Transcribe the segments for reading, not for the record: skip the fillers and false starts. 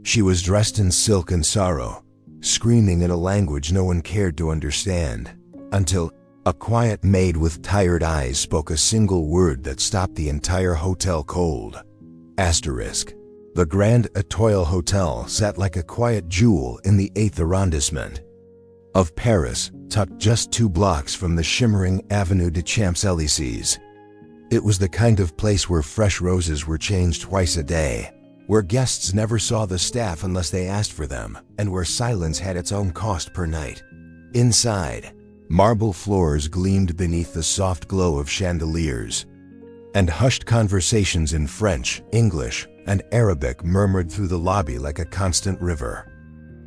She was dressed in silk and sorrow, screaming in a language no one cared to understand, until a quiet maid with tired eyes spoke a single word that stopped the entire hotel cold. Asterisk. The Grand Etoile Hotel sat like a quiet jewel in the 8th arrondissement of Paris, tucked just 2 blocks from the shimmering Avenue des Champs-Élysées. It was the kind of place where fresh roses were changed twice a day, where guests never saw the staff unless they asked for them, and where silence had its own cost per night. Inside, marble floors gleamed beneath the soft glow of chandeliers, and hushed conversations in French, English, and Arabic murmured through the lobby like a constant river.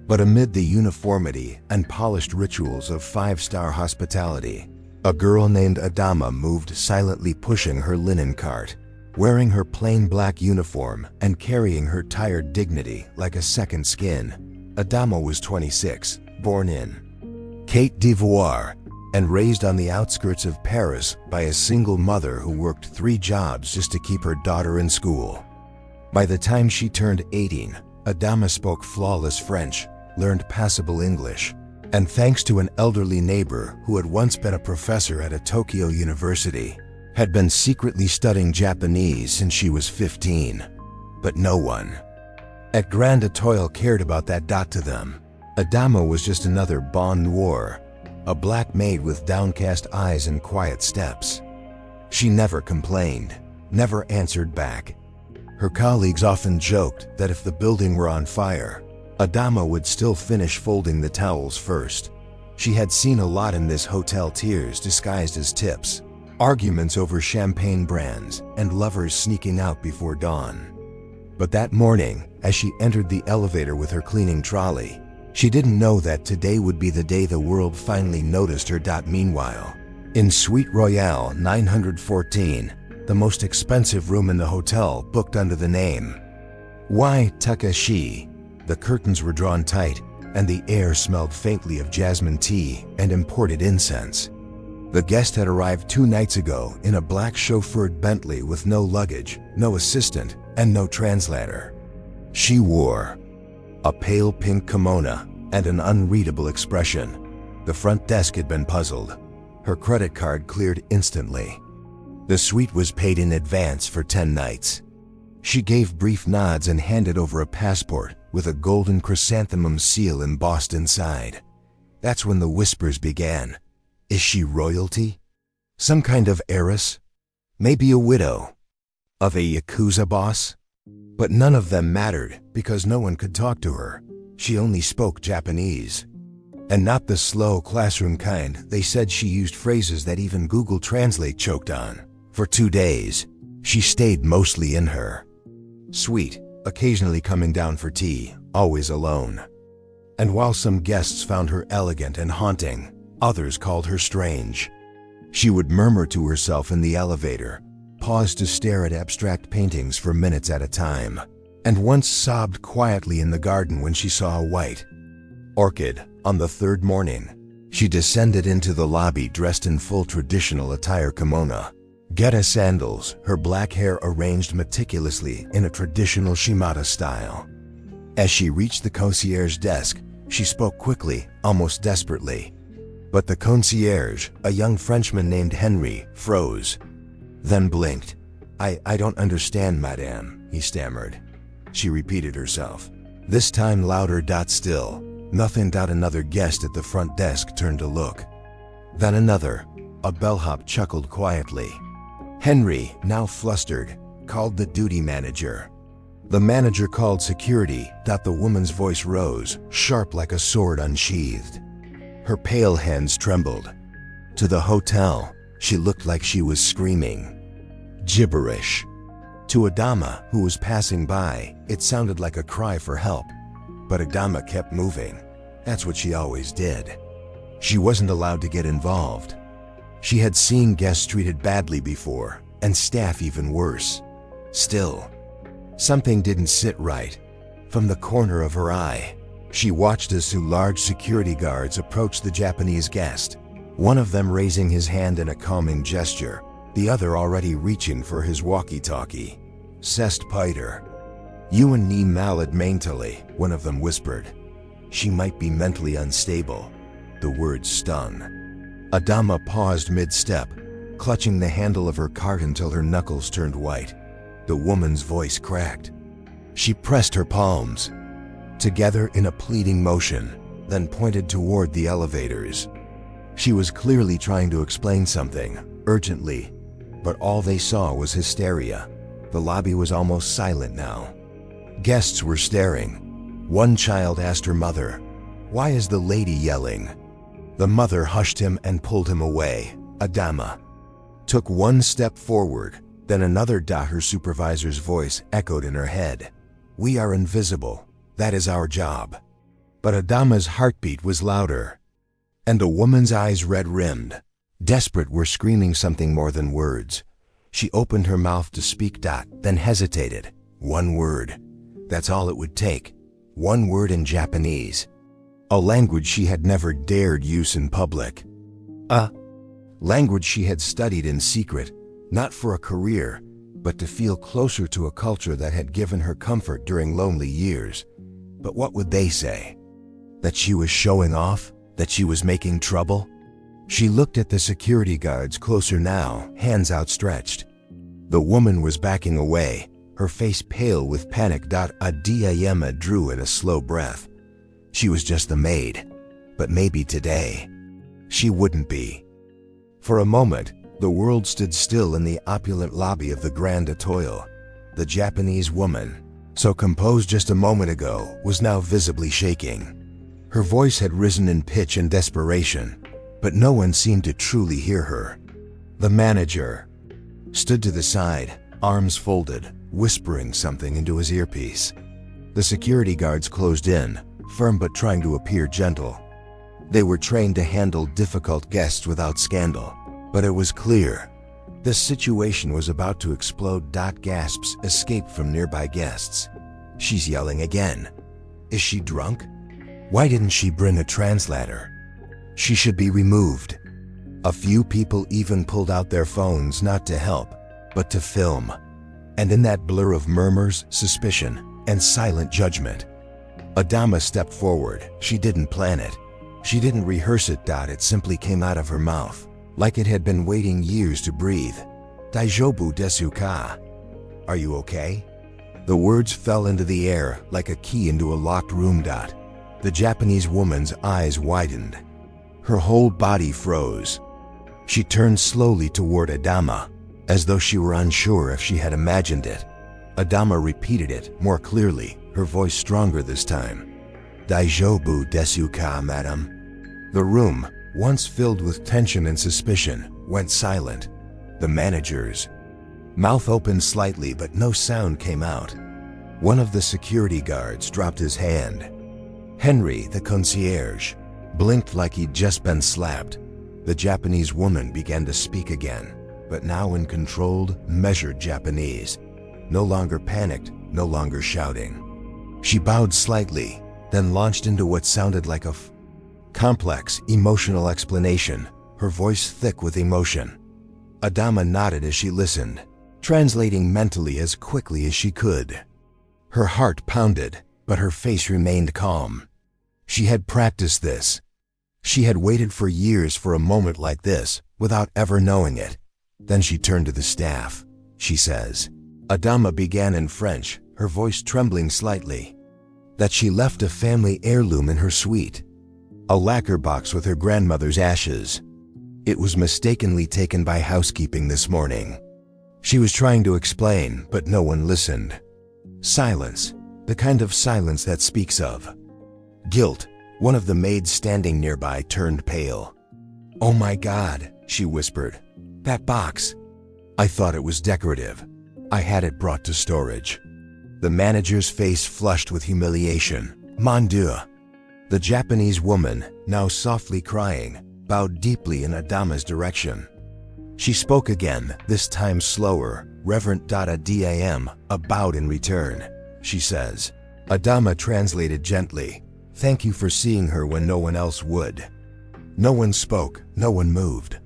But amid the uniformity and polished rituals of 5-star hospitality, a girl named Adama moved silently, pushing her linen cart, wearing her plain black uniform and carrying her tired dignity like a second skin. Adama was 26, born in Côte d'Ivoire, and raised on the outskirts of Paris by a single mother who worked 3 jobs just to keep her daughter in school. By the time she turned 18, Adama spoke flawless French, learned passable English, and thanks to an elderly neighbor who had once been a professor at a Tokyo university, had been secretly studying Japanese since she was 15. But no one at Grand Etoile cared about that. To them, Adama was just another bonne noire, a black maid with downcast eyes and quiet steps. She never complained, never answered back. Her colleagues often joked that if the building were on fire, Adama would still finish folding the towels first. She had seen a lot in this hotel: tears disguised as tips, arguments over champagne brands, and lovers sneaking out before dawn. But that morning, as she entered the elevator with her cleaning trolley, she didn't know that today would be the day the world finally noticed her. Meanwhile, in Suite Royale 914, the most expensive room in the hotel, booked under the name Y. Takashi, the curtains were drawn tight, and the air smelled faintly of jasmine tea and imported incense. The guest had arrived 2 nights ago in a black chauffeured Bentley with no luggage, no assistant, and no translator. She wore a pale pink kimono and an unreadable expression. The front desk had been puzzled. Her credit card cleared instantly. The suite was paid in advance for 10 nights. She gave brief nods and handed over a passport with a golden chrysanthemum seal embossed inside. That's when the whispers began. Is she royalty? Some kind of heiress? Maybe a widow? Of a Yakuza boss? But none of them mattered because no one could talk to her. She only spoke Japanese. And not the slow classroom kind. They said she used phrases that even Google Translate choked on. For 2 days, she stayed mostly in her suite, occasionally coming down for tea, always alone. And while some guests found her elegant and haunting, others called her strange. She would murmur to herself in the elevator, pause to stare at abstract paintings for minutes at a time, and once sobbed quietly in the garden when she saw a white orchid. On the 3rd morning, she descended into the lobby dressed in full traditional attire: kimono, Geta sandals, her black hair arranged meticulously in a traditional Shimada style. As she reached the concierge desk, she spoke quickly, almost desperately. But the concierge, a young Frenchman named Henry, froze, then blinked. I don't understand, madame," he stammered. She repeated herself, this time louder. Still nothing. Another guest at the front desk turned to look. Then another. A bellhop chuckled quietly. Henry, now flustered, called the duty manager. The manager called security. The woman's voice rose, sharp like a sword unsheathed. Her pale hands trembled. To the hotel, she looked like she was screaming gibberish. To Adama, who was passing by, it sounded like a cry for help. But Adama kept moving. That's what she always did. She wasn't allowed to get involved. She had seen guests treated badly before, and staff even worse. Still, something didn't sit right. From the corner of her eye, she watched as 2 large security guards approached the Japanese guest, one of them raising his hand in a calming gesture, the other already reaching for his walkie-talkie. Cest Peter. You and me malad mentally, one of them whispered. She might be mentally unstable. The words stung. Adama paused mid-step, clutching the handle of her cart until her knuckles turned white. The woman's voice cracked. She pressed her palms together in a pleading motion, then pointed toward the elevators. She was clearly trying to explain something, urgently, but all they saw was hysteria. The lobby was almost silent now. Guests were staring. One child asked her mother, "Why is the lady yelling?" The mother hushed him and pulled him away. Adama took one step forward, then another. Her supervisor's voice echoed in her head. "We are invisible. That is our job." But Adama's heartbeat was louder, and the woman's eyes red-rimmed. Desperate, were screaming something more than words. She opened her mouth to speak, then hesitated. One word. That's all it would take. One word in Japanese. A language she had never dared use in public. A language she had studied in secret, not for a career, but to feel closer to a culture that had given her comfort during lonely years. But what would they say? That she was showing off? That she was making trouble? She looked at the security guards closer now, hands outstretched. The woman was backing away, her face pale with panic. Adama drew in a slow breath. She was just the maid. But maybe today, she wouldn't be. For a moment, the world stood still in the opulent lobby of the Grand Hotel. The Japanese woman, so composed just a moment ago, was now visibly shaking. Her voice had risen in pitch and desperation, but no one seemed to truly hear her. The manager stood to the side, arms folded, whispering something into his earpiece. The security guards closed in, firm but trying to appear gentle. They were trained to handle difficult guests without scandal, but it was clear this situation was about to explode. Gasps escaped from nearby guests. She's yelling again. Is she drunk? Why didn't she bring a translator? She should be removed. A few people even pulled out their phones, not to help, but to film. And in that blur of murmurs, suspicion, and silent judgment, Adama stepped forward. She didn't plan it. She didn't rehearse it. It simply came out of her mouth, like it had been waiting years to breathe. Daijobu desu ka? Are you okay? The words fell into the air like a key into a locked room. The Japanese woman's eyes widened. Her whole body froze. She turned slowly toward Adama, as though she were unsure if she had imagined it. Adama repeated it more clearly, her voice stronger this time. Daijobu desu ka, madam? The room, once filled with tension and suspicion, went silent. The manager's mouth opened slightly, but no sound came out. One of the security guards dropped his hand. Henry, the concierge, blinked like he'd just been slapped. The Japanese woman began to speak again, but now in controlled, measured Japanese. No longer panicked, no longer shouting. She bowed slightly, then launched into what sounded like a complex, emotional explanation, her voice thick with emotion. Adama nodded as she listened, translating mentally as quickly as she could. Her heart pounded, but her face remained calm. She had practiced this. She had waited for years for a moment like this, without ever knowing it. Then she turned to the staff. She says, Adama began in French, her voice trembling slightly, that she left a family heirloom in her suite, a lacquer box with her grandmother's ashes. It was mistakenly taken by housekeeping this morning. She was trying to explain, but no one listened. Silence, the kind of silence that speaks of guilt. One of the maids standing nearby turned pale. "Oh my God," she whispered. "That box. I thought it was decorative. I had it brought to storage." The manager's face flushed with humiliation. Mon Dieu. The Japanese woman, now softly crying, bowed deeply in Adama's direction. She spoke again, this time slower. Reverend Dam, bowed in return. She says. Adama translated gently. "Thank you for seeing her when no one else would." No one spoke, no one moved.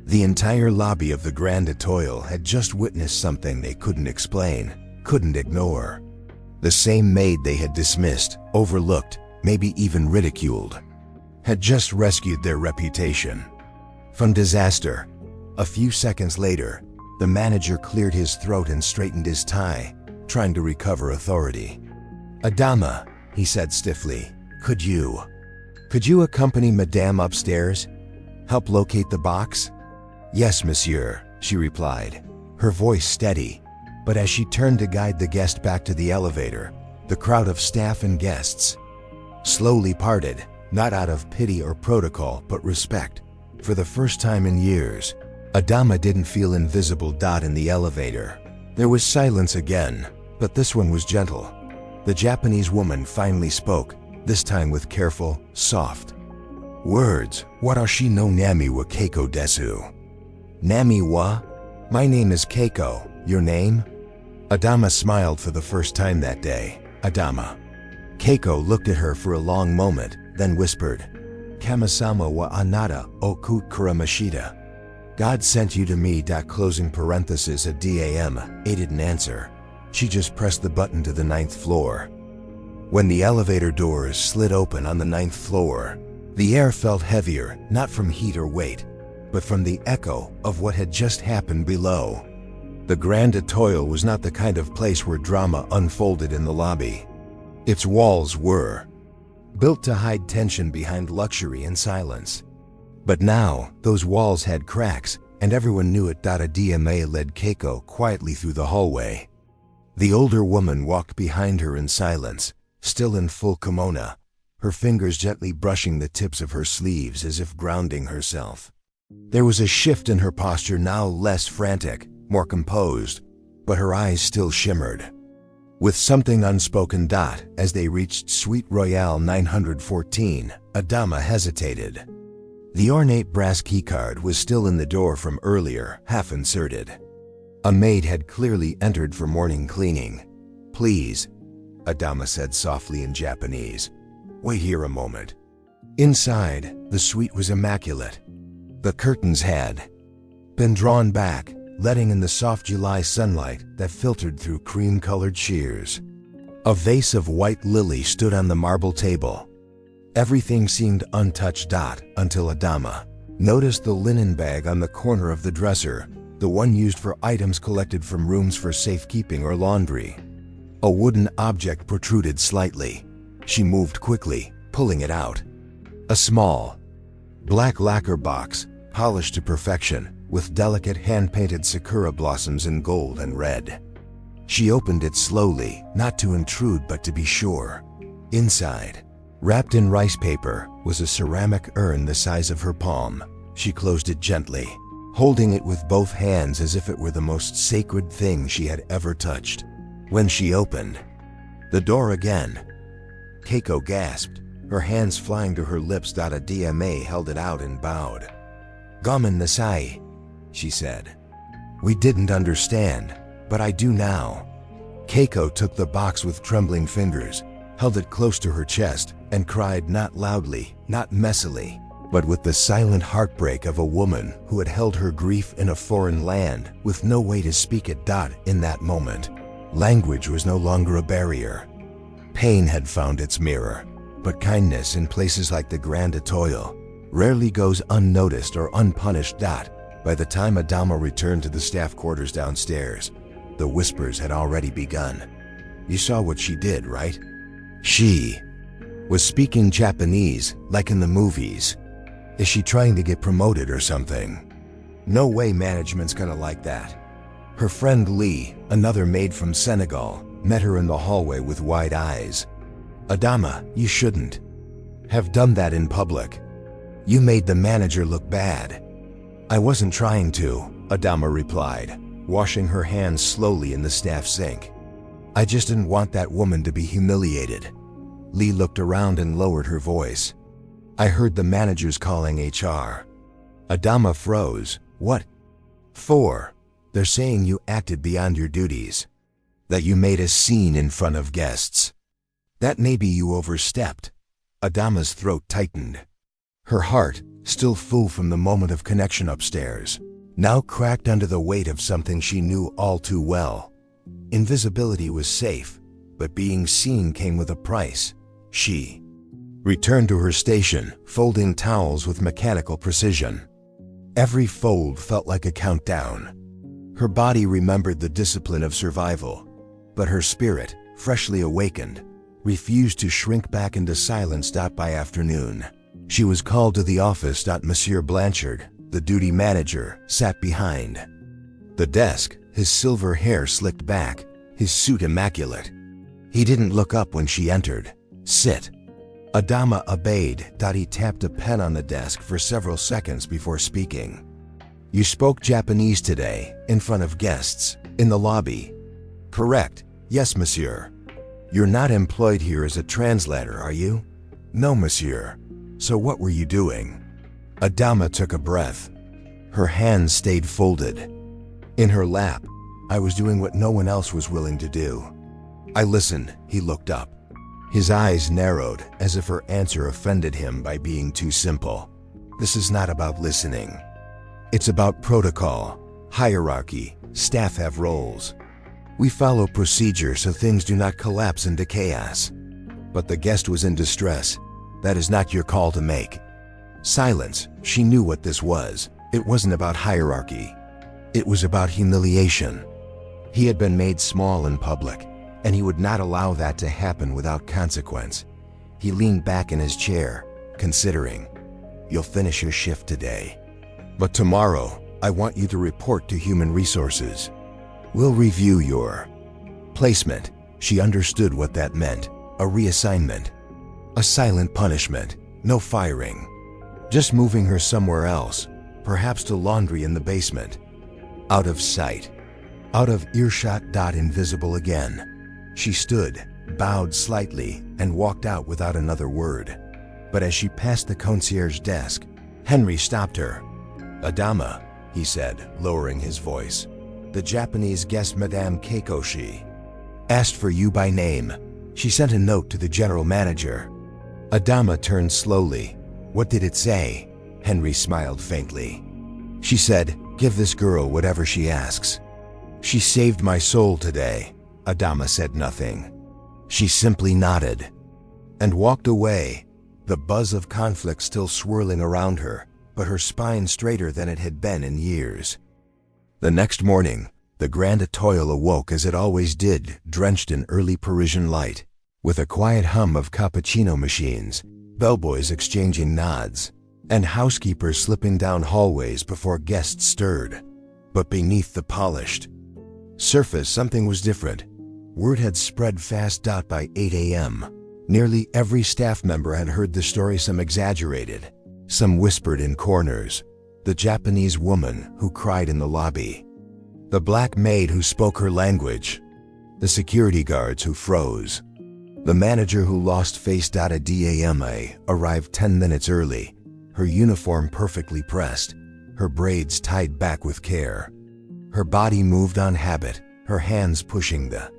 The entire lobby of the Grand Hotel had just witnessed something they couldn't explain, couldn't ignore. The same maid they had dismissed, overlooked, maybe even ridiculed, had just rescued their reputation from disaster. A few seconds later, the manager cleared his throat and straightened his tie, trying to recover authority. "Adama," he said stiffly, Could you accompany Madame upstairs? Help locate the box?" "Yes, monsieur," she replied, her voice steady. But as she turned to guide the guest back to the elevator, the crowd of staff and guests slowly parted, not out of pity or protocol, but respect. For the first time in years, Adama didn't feel invisible. In the elevator, there was silence again, but this one was gentle. The Japanese woman finally spoke, this time with careful, soft words. "Watashi no Nami wa Keiko desu." "Nami wa? My name is Keiko. Your name?" Adama smiled for the first time that day. "Adama." Keiko looked at her for a long moment, then whispered, "Kamisama wa anata o kukuramashita." "God sent you to me." Closing parenthesis a DAM. A didn't answer. She just pressed the button to the 9th floor. When the elevator doors slid open on the 9th floor, the air felt heavier, not from heat or weight, but from the echo of what had just happened below. The Grand Etoile was not the kind of place where drama unfolded in the lobby. Its walls were built to hide tension behind luxury and silence. But now, those walls had cracks, and everyone knew it. A DMA led Keiko quietly through the hallway. The older woman walked behind her in silence, still in full kimono, her fingers gently brushing the tips of her sleeves as if grounding herself. There was a shift in her posture, now less frantic, more composed, but her eyes still shimmered with something unspoken. As they reached Suite Royale 914, Adama hesitated. The ornate brass keycard was still in the door from earlier, half inserted. A maid had clearly entered for morning cleaning. "Please," Adama said softly in Japanese. "Wait here a moment." Inside, the suite was immaculate. The curtains had been drawn back, letting in the soft July sunlight that filtered through cream-colored shears. A vase of white lily stood on the marble table. Everything seemed untouched. Until Adama noticed the linen bag on the corner of the dresser, the one used for items collected from rooms for safekeeping or laundry. A wooden object protruded slightly. She moved quickly, pulling it out. A small, black lacquer box, polished to perfection, with delicate hand-painted sakura blossoms in gold and red. She opened it slowly, not to intrude but to be sure. Inside, wrapped in rice paper, was a ceramic urn the size of her palm. She closed it gently, holding it with both hands as if it were the most sacred thing she had ever touched. When she opened the door again, Keiko gasped, her hands flying to her lips. A DMA held it out and bowed. "Gomen nasai," she said. "We didn't understand, but I do now." Keiko took the box with trembling fingers, held it close to her chest, and cried, not loudly, not messily, but with the silent heartbreak of a woman who had held her grief in a foreign land with no way to speak it. In that moment, language was no longer a barrier. Pain had found its mirror, but kindness in places like the Grand Etoile rarely goes unnoticed or unpunished. By the time Adama returned to the staff quarters downstairs, the whispers had already begun. "You saw what she did, right? She was speaking Japanese, like in the movies. Is she trying to get promoted or something? No way management's gonna like that." Her friend Lee, another maid from Senegal, met her in the hallway with wide eyes. "Adama, you shouldn't have done that in public. You made the manager look bad." "I wasn't trying to," Adama replied, washing her hands slowly in the staff sink. "I just didn't want that woman to be humiliated." Lee looked around and lowered her voice. "I heard the managers calling HR." Adama froze. "What for?" "They're saying you acted beyond your duties. That you made a scene in front of guests. That maybe you overstepped." Adama's throat tightened. Her heart, still full from the moment of connection upstairs, now cracked under the weight of something she knew all too well. Invisibility was safe, but being seen came with a price. She returned to her station, folding towels with mechanical precision. Every fold felt like a countdown. Her body remembered the discipline of survival, but her spirit, freshly awakened, refused to shrink back into silence. By afternoon, she was called to the office. Monsieur Blanchard, the duty manager, sat behind the desk, his silver hair slicked back, his suit immaculate. He didn't look up when she entered. Sit. Adama obeyed. He tapped a pen on the desk for several seconds before speaking. You spoke Japanese today, in front of guests, in the lobby. Correct. Yes, monsieur. You're not employed here as a translator, are you? No, monsieur. So what were you doing? Adama took a breath. Her hands stayed folded. In her lap, I was doing what no one else was willing to do. I listened. He looked up. His eyes narrowed, as if her answer offended him by being too simple. This is not about listening. It's about protocol, hierarchy. Staff have roles. We follow procedure so things do not collapse into chaos. But the guest was in distress. That is not your call to make. Silence. She knew what this was. It wasn't about hierarchy. It was about humiliation. He had been made small in public, and he would not allow that to happen without consequence. He leaned back in his chair, considering. You'll finish your shift today. But tomorrow, I want you to report to Human Resources. We'll review your placement. She understood what that meant. A reassignment. A silent punishment. No firing. Just moving her somewhere else, perhaps to laundry in the basement. Out of sight. Out of earshot. Invisible again. She stood, bowed slightly, and walked out without another word. But as she passed the concierge desk, Henry stopped her. Adama, he said, lowering his voice. The Japanese guest Madame Keikoshi asked for you by name. She sent a note to the general manager. Adama turned slowly. What did it say? Henry smiled faintly. She said, give this girl whatever she asks. She saved my soul today. Adama said nothing. She simply nodded and walked away, the buzz of conflict still swirling around her, but her spine straighter than it had been in years. The next morning, the Grand Etoile awoke as it always did, drenched in early Parisian light, with a quiet hum of cappuccino machines, bellboys exchanging nods, and housekeepers slipping down hallways before guests stirred. But beneath the polished surface, something was different. Word had spread fast. By 8 a.m., nearly every staff member had heard the story, some exaggerated, some whispered in corners. The Japanese woman who cried in the lobby, the black maid who spoke her language, the security guards who froze, the manager who lost face. Dama arrived 10 minutes early, her uniform perfectly pressed, her braids tied back with care. Her body moved on habit, her hands pushing the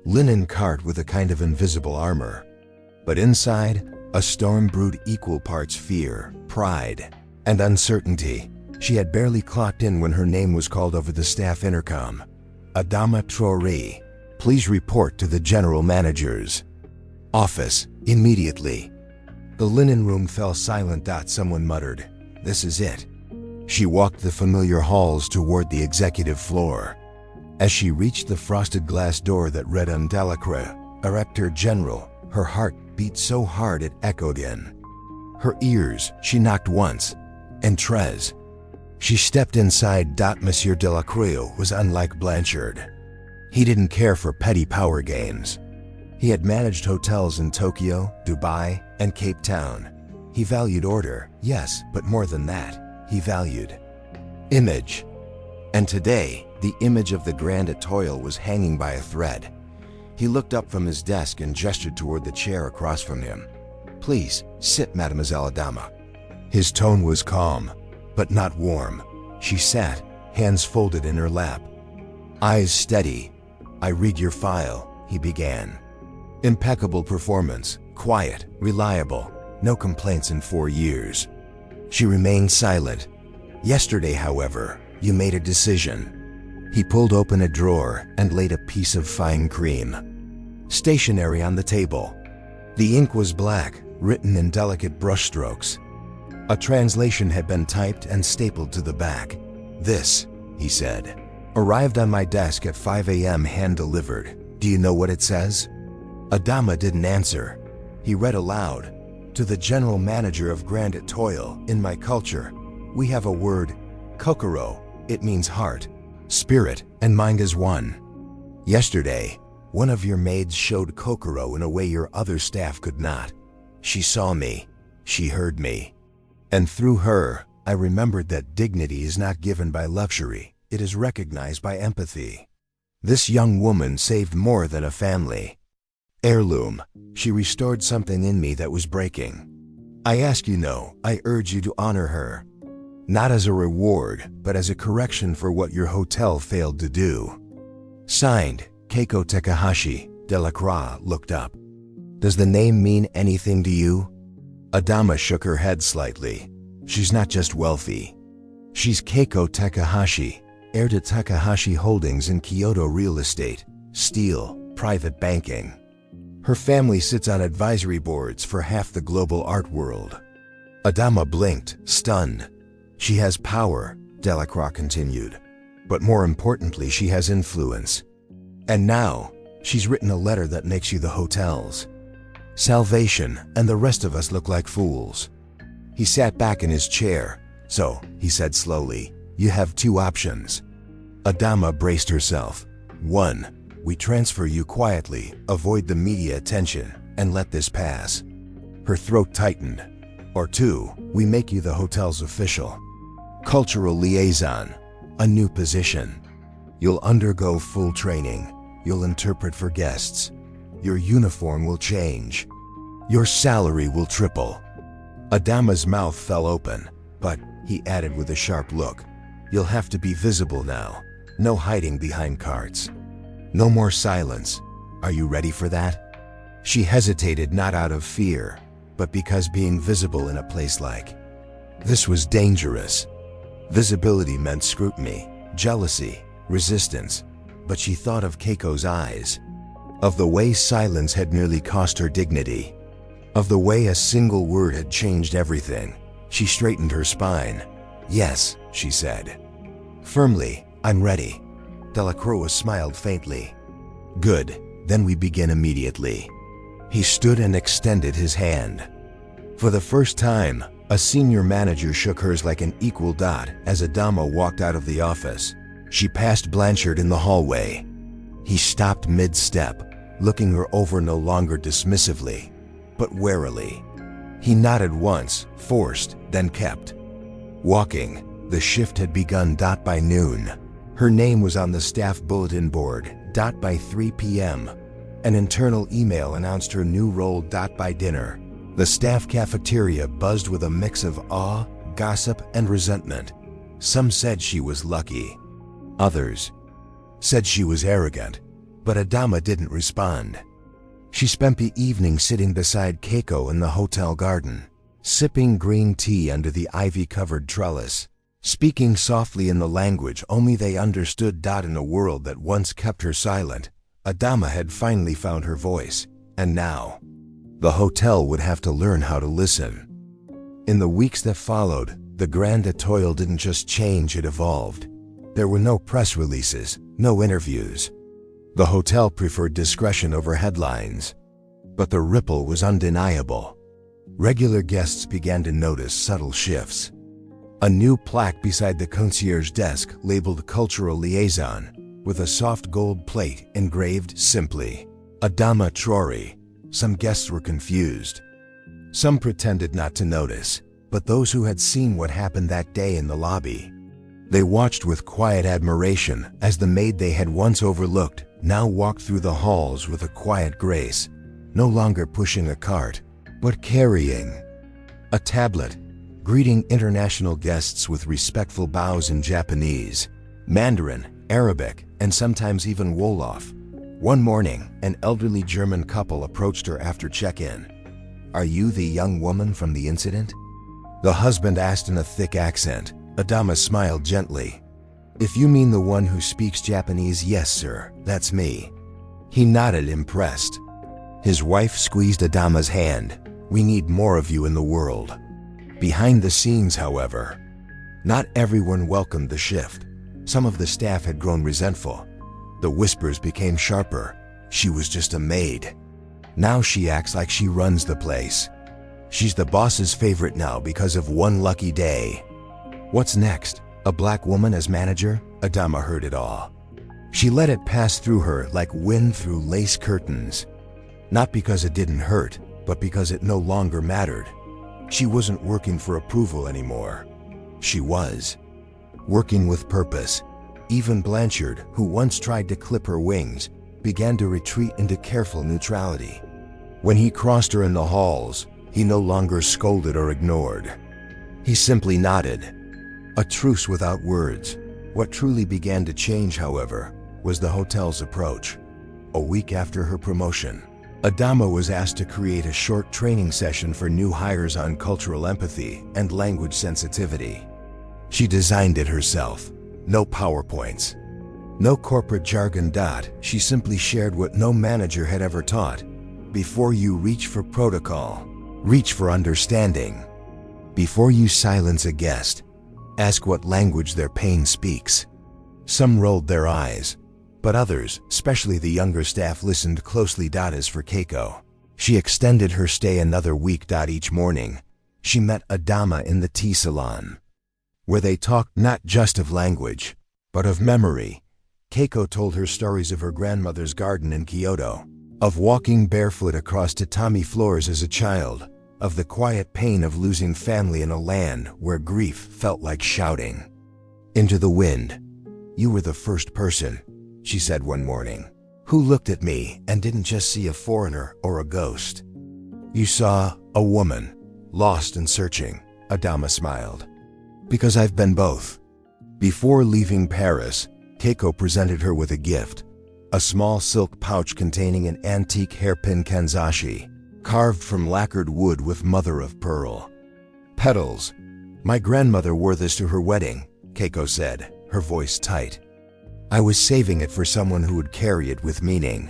linen cart with a kind of invisible armor. But inside, a storm brewed, equal parts fear, pride, and uncertainty. She had barely clocked in when her name was called over the staff intercom. Adama Traoré, please report to the general manager's office, immediately. The linen room fell silent. Someone muttered, this is it. She walked the familiar halls toward the executive floor. As she reached the frosted glass door that read on Delacroix, Director General, her heart beat so hard it echoed in her ears. She knocked once. Entrez. She stepped inside. Monsieur Delacroix was unlike Blanchard. He didn't care for petty power games. He had managed hotels in Tokyo, Dubai, and Cape Town. He valued order, yes, but more than that, he valued image. And today, the image of the Grand Etoile was hanging by a thread. He looked up from his desk and gestured toward the chair across from him. Please, sit, Mademoiselle Adama. His tone was calm, but not warm. She sat, hands folded in her lap. Eyes steady. I read your file, he began. Impeccable performance, quiet, reliable, no complaints in 4 years. She remained silent. Yesterday, however, you made a decision. He pulled open a drawer and laid a piece of fine cream stationery on the table. The ink was black, written in delicate brushstrokes. A translation had been typed and stapled to the back. "This," he said, "arrived on my desk at 5 a.m. hand-delivered. Do you know what it says?" Adama didn't answer. He read aloud. "To the general manager of Grand Toil, in my culture, we have a word, kokoro. It means heart, spirit, and mind as one. Yesterday, one of your maids showed kokoro in a way your other staff could not. She saw me. She heard me. And through her, I remembered that dignity is not given by luxury. It is recognized by empathy. This young woman saved more than a family. Heirloom, she restored something in me that was breaking. I ask you no, I urge you to honor her. Not as a reward, but as a correction for what your hotel failed to do." Signed, Keiko Takahashi. Delacroix looked up. "Does the name mean anything to you?" Adama shook her head slightly. "She's not just wealthy. She's Keiko Takahashi, heir to Takahashi Holdings in Kyoto real estate, steel, private banking. Her family sits on advisory boards for half the global art world." Adama blinked, stunned. "She has power," Delacroix continued. "But more importantly, she has influence. And now, she's written a letter that makes you the hotel's salvation, and the rest of us look like fools." He sat back in his chair. "So," he said slowly, "you have two options." Adama braced herself. "One, we transfer you quietly, avoid the media attention, and let this pass." Her throat tightened. "Or two, we make you the hotel's official cultural liaison, a new position. You'll undergo full training. You'll interpret for guests. Your uniform will change. Your salary will triple." Adama's mouth fell open. "But," he added with a sharp look, "you'll have to be visible now. No hiding behind carts. No more silence. Are you ready for that?" She hesitated, not out of fear, but because being visible in a place like this was dangerous. Visibility meant scrutiny, jealousy, resistance. But she thought of Keiko's eyes, of the way silence had nearly cost her dignity, of the way a single word had changed everything. She straightened her spine. "Yes," she said. Firmly, "I'm ready." Delacroix smiled faintly. "Good, then we begin immediately." He stood and extended his hand. For the first time, a senior manager shook hers like an equal dot as Adama walked out of the office. She passed Blanchard in the hallway. He stopped mid-step, looking her over no longer dismissively, but warily. He nodded once, forced, then kept walking. The shift had begun. By noon. Her name was on the staff bulletin board. By 3 p.m. An internal email announced her new role. By dinner. The staff cafeteria buzzed with a mix of awe, gossip, and resentment. Some said she was lucky. Others said she was arrogant. But Adama didn't respond. She spent the evening sitting beside Keiko in the hotel garden, sipping green tea under the ivy-covered trellis, speaking softly in the language only they understood. In a world that once kept her silent, Adama had finally found her voice, and now the hotel would have to learn how to listen. In the weeks that followed, the Grand Toil didn't just change, it evolved. There were no press releases, no interviews. The hotel preferred discretion over headlines. But the ripple was undeniable. Regular guests began to notice subtle shifts. A new plaque beside the concierge desk labeled Cultural Liaison, with a soft gold plate engraved simply, Adama Traore. Some guests were confused. Some pretended not to notice, but those who had seen what happened that day in the lobby, they watched with quiet admiration as the maid they had once overlooked now walked through the halls with a quiet grace, no longer pushing a cart, but carrying a tablet, greeting international guests with respectful bows in Japanese, Mandarin, Arabic, and sometimes even Wolof. One morning, an elderly German couple approached her after check-in. "Are you the young woman from the incident?" The husband asked in a thick accent. Adama smiled gently. "If you mean the one who speaks Japanese, yes sir, that's me." He nodded, impressed. His wife squeezed Adama's hand. "We need more of you in the world." Behind the scenes, however, not everyone welcomed the shift. Some of the staff had grown resentful. The whispers became sharper. She was just a maid. Now she acts like she runs the place. She's the boss's favorite now because of one lucky day. What's next? A black woman as manager? Adama heard it all. She let it pass through her like wind through lace curtains. Not because it didn't hurt, but because it no longer mattered. She wasn't working for approval anymore. She was working with purpose. Even Blanchard, who once tried to clip her wings, began to retreat into careful neutrality. When he crossed her in the halls, he no longer scolded or ignored. He simply nodded. A truce without words. What truly began to change, however, was the hotel's approach. A week after her promotion, Adama was asked to create a short training session for new hires on cultural empathy and language sensitivity. She designed it herself. No PowerPoints. No corporate jargon. She simply shared what no manager had ever taught. Before you reach for protocol, reach for understanding. Before you silence a guest, ask what language their pain speaks. Some rolled their eyes, but others, especially the younger staff, listened closely. As for Keiko, she extended her stay another week. Each morning, she met Adama in the tea salon, where they talked not just of language, but of memory. Keiko told her stories of her grandmother's garden in Kyoto, of walking barefoot across tatami floors as a child, of the quiet pain of losing family in a land where grief felt like shouting into the wind. "You were the first person," she said one morning, "who looked at me and didn't just see a foreigner or a ghost. You saw a woman, lost and searching." Adama smiled. "Because I've been both." Before leaving Paris, Keiko presented her with a gift, a small silk pouch containing an antique hairpin kanzashi, carved from lacquered wood with mother-of-pearl petals. "My grandmother wore this to her wedding," Keiko said, her voice tight. "I was saving it for someone who would carry it with meaning."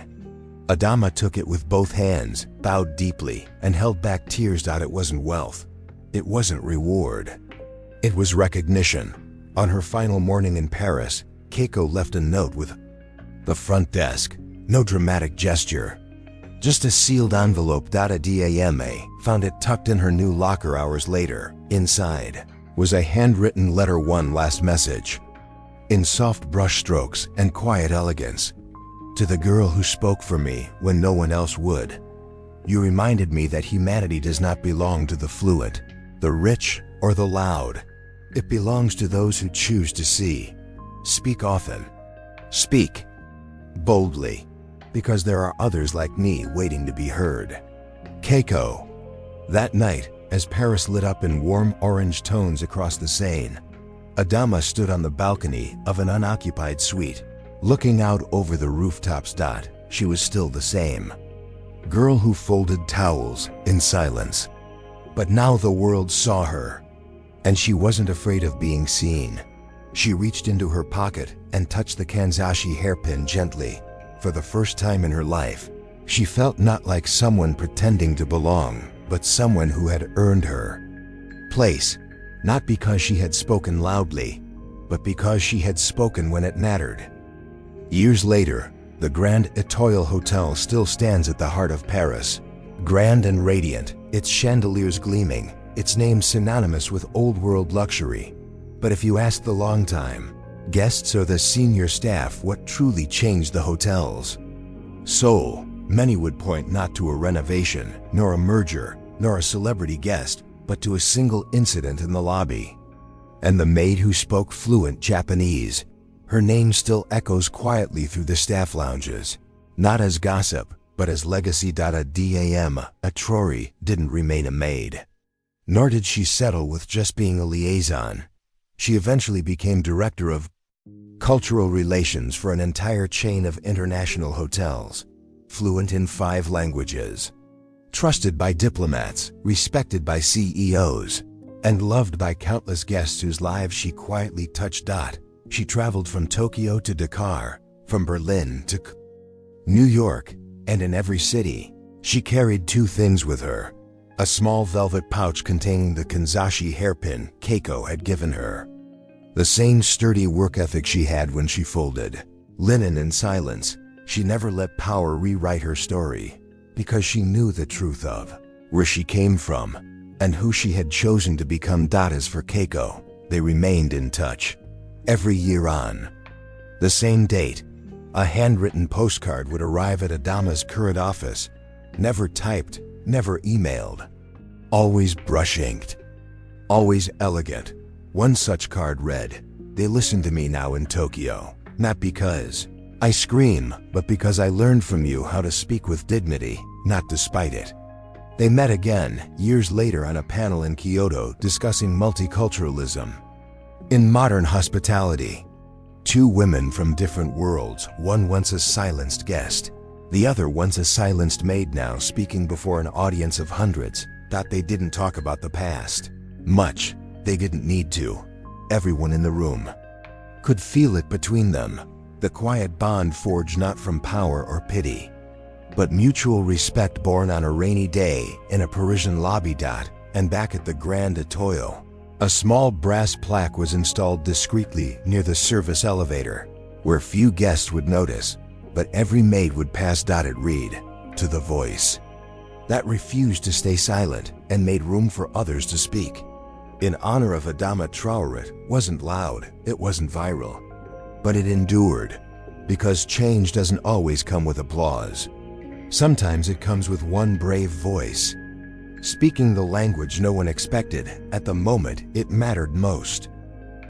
Adama took it with both hands, bowed deeply, and held back tears. It wasn't wealth. It wasn't reward. It was recognition. On her final morning in Paris, Keiko left a note with the front desk. No dramatic gesture, just a sealed envelope. Adama found it tucked in her new locker hours later. Inside was a handwritten letter. One last message, in soft brushstrokes and quiet elegance. "To the girl who spoke for me when no one else would. You reminded me that humanity does not belong to the fluent, the rich, or the loud. It belongs to those who choose to see. Speak often. Speak boldly, because there are others like me waiting to be heard." Keiko. That night, as Paris lit up in warm orange tones across the Seine, Adama stood on the balcony of an unoccupied suite, looking out over the rooftops. She was still the same girl who folded towels in silence. But now the world saw her, and she wasn't afraid of being seen. She reached into her pocket and touched the kanzashi hairpin gently. For the first time in her life, she felt not like someone pretending to belong, but someone who had earned her place. Not because she had spoken loudly, but because she had spoken when it mattered. Years later, the Grand Etoile Hotel still stands at the heart of Paris. Grand and radiant, its chandeliers gleaming, its name synonymous with old-world luxury. But if you ask the long-time guests or the senior staff what truly changed the hotel's soul, many would point not to a renovation, nor a merger, nor a celebrity guest, but to a single incident in the lobby. And the maid who spoke fluent Japanese, her name still echoes quietly through the staff lounges, not as gossip, but as legacy. Adama Traore didn't remain a maid, nor did she settle with just being a liaison. She eventually became director of cultural relations for an entire chain of international hotels, fluent in 5 languages, trusted by diplomats, respected by CEOs, and loved by countless guests whose lives she quietly touched. She traveled from Tokyo to Dakar, from Berlin to New York, and in every city. She carried two things with her: a small velvet pouch containing the kanzashi hairpin Keiko had given her, the same sturdy work ethic she had when she folded linen in silence. She never let power rewrite her story, because she knew the truth of where she came from and who she had chosen to become. As for Keiko, they remained in touch. Every year on the same date, a handwritten postcard would arrive at Adama's current office, never typed, never emailed, always brush-inked, always elegant. One such card read, "They listen to me now in Tokyo, not because I scream, but because I learned from you how to speak with dignity, not despite it." They met again, years later, on a panel in Kyoto discussing multiculturalism in modern hospitality. Two women from different worlds, one once a silenced guest, the other once a silenced maid, now speaking before an audience of hundreds. They didn't talk about the past much. They didn't need to. Everyone in the room could feel it between them. The quiet bond forged not from power or pity, but mutual respect, born on a rainy day in a Parisian lobby. And back at the Grand Atoyo, a small brass plaque was installed discreetly near the service elevator, where few guests would notice, but every maid would pass. It read, "To the voice that refused to stay silent and made room for others to speak." In honor of Adama Traoré. It wasn't loud, it wasn't viral, but it endured, because change doesn't always come with applause. Sometimes it comes with one brave voice, speaking the language no one expected at the moment it mattered most.